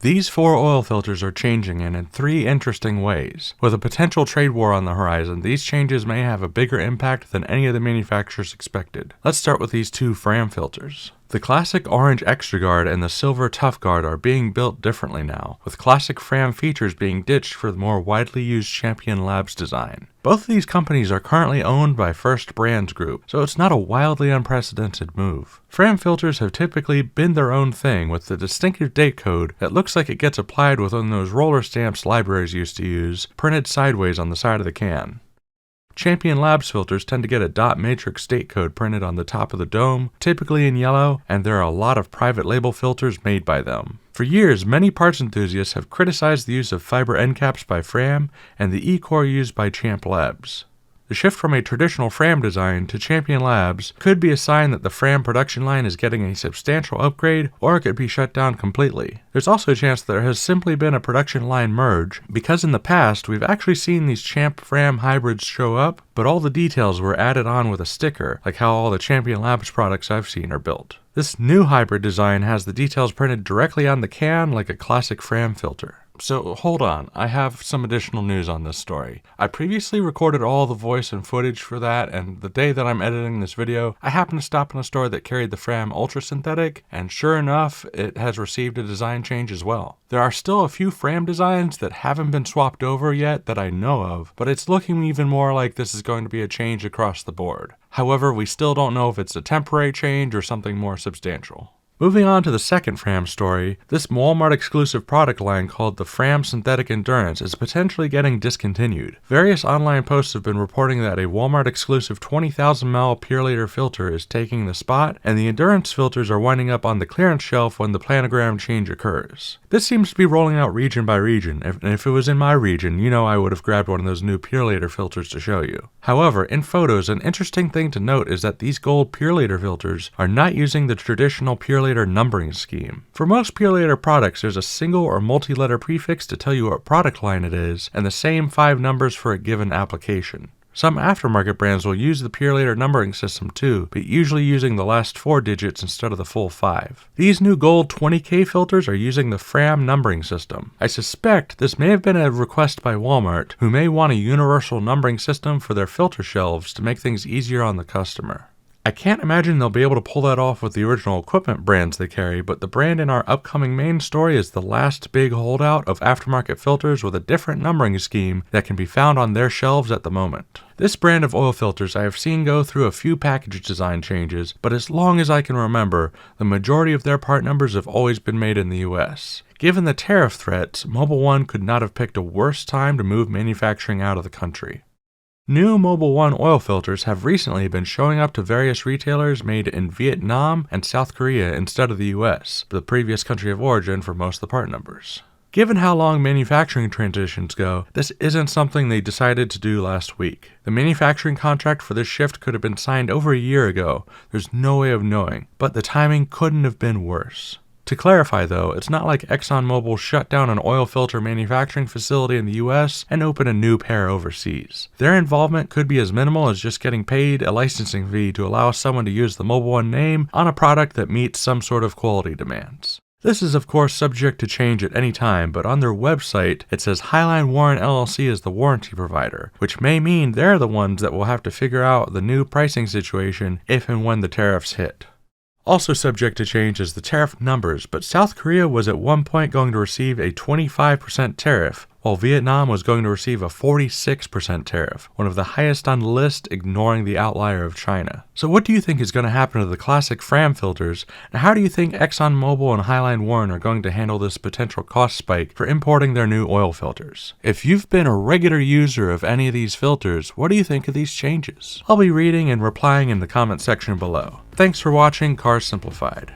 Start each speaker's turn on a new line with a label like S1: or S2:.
S1: These 4 oil filters are changing in 3 interesting ways. With a potential trade war on the horizon, these changes may have a bigger impact than any of the manufacturers expected. Let's start with these 2 Fram filters. The classic orange Extra Guard and the silver Tough Guard are being built differently now, with classic Fram features being ditched for the more widely used Champion Labs design. Both of these companies are currently owned by First Brands Group, so it's not a wildly unprecedented move. Fram filters have typically been their own thing, with the distinctive date code that looks like it gets applied with one of those roller stamps libraries used to use, printed sideways on the side of the can. Champion Labs filters tend to get a dot matrix date code printed on the top of the dome, typically in yellow, and there are a lot of private label filters made by them. For years, many parts enthusiasts have criticized the use of fiber end caps by Fram and the E-core used by Champ Labs. The shift from a traditional Fram design to Champion Labs could be a sign that the Fram production line is getting a substantial upgrade, or it could be shut down completely. There's also a chance that there has simply been a production line merge, because in the past we've actually seen these Champ Fram hybrids show up, but all the details were added on with a sticker, like how all the Champion Labs products I've seen are built. This new hybrid design has the details printed directly on the can like a classic Fram filter. So hold on, I have some additional news on this story. I previously recorded all the voice and footage for that, and the day that I'm editing this video, I happened to stop in a store that carried the Fram Ultra Synthetic, and sure enough, it has received a design change as well. There are still a few Fram designs that haven't been swapped over yet that I know of, but it's looking even more like this is going to be a change across the board. However, we still don't know if it's a temporary change or something more substantial. Moving on to the second Fram story, this Wal-Mart exclusive product line called the Fram Synthetic Endurance is potentially getting discontinued. Various online posts have been reporting that a Wal-Mart exclusive 20,000 ml Purolator filter is taking the spot, and the Endurance filters are winding up on the clearance shelf when the planogram change occurs. This seems to be rolling out region by region, and if it was in my region, you know I would have grabbed one of those new Purolator filters to show you. However, in photos, an interesting thing to note is that these gold Purolator filters are not using the traditional Purolator numbering scheme. For most Purolator products, there's a single or multi-letter prefix to tell you what product line it is, and the same 5 numbers for a given application. Some aftermarket brands will use the Purolator numbering system too, but usually using the last 4 digits instead of the full 5. These new gold 20K filters are using the Fram numbering system. I suspect this may have been a request by Wal-Mart, who may want a universal numbering system for their filter shelves to make things easier on the customer. I can't imagine they'll be able to pull that off with the original equipment brands they carry, but the brand in our upcoming main story is the last big holdout of aftermarket filters with a different numbering scheme that can be found on their shelves at the moment. This brand of oil filters I have seen go through a few package design changes, but as long as I can remember, the majority of their part numbers have always been made in the US. Given the tariff threats, Mobil 1 could not have picked a worse time to move manufacturing out of the country. New Mobil 1 oil filters have recently been showing up to various retailers made in Vietnam and South Korea instead of the US, the previous country of origin for most of the part numbers. Given how long manufacturing transitions go, this isn't something they decided to do last week. The manufacturing contract for this shift could have been signed over a year ago, there's no way of knowing, but the timing couldn't have been worse. To clarify though, it's not like ExxonMobil shut down an oil filter manufacturing facility in the US and opened a new pair overseas. Their involvement could be as minimal as just getting paid a licensing fee to allow someone to use the Mobil 1 name on a product that meets some sort of quality demands. This is of course subject to change at any time, but on their website it says Highline Warren LLC is the warranty provider, which may mean they're the ones that will have to figure out the new pricing situation if and when the tariffs hit. Also subject to change is the tariff numbers, but South Korea was at one point going to receive a 25% tariff, while Vietnam was going to receive a 46% tariff, one of the highest on the list, ignoring the outlier of China. So what do you think is going to happen to the classic Fram filters, and how do you think ExxonMobil and Highline Warren are going to handle this potential cost spike for importing their new oil filters? If you've been a regular user of any of these filters, what do you think of these changes? I'll be reading and replying in the comment section below. Thanks for watching Cars Simplified.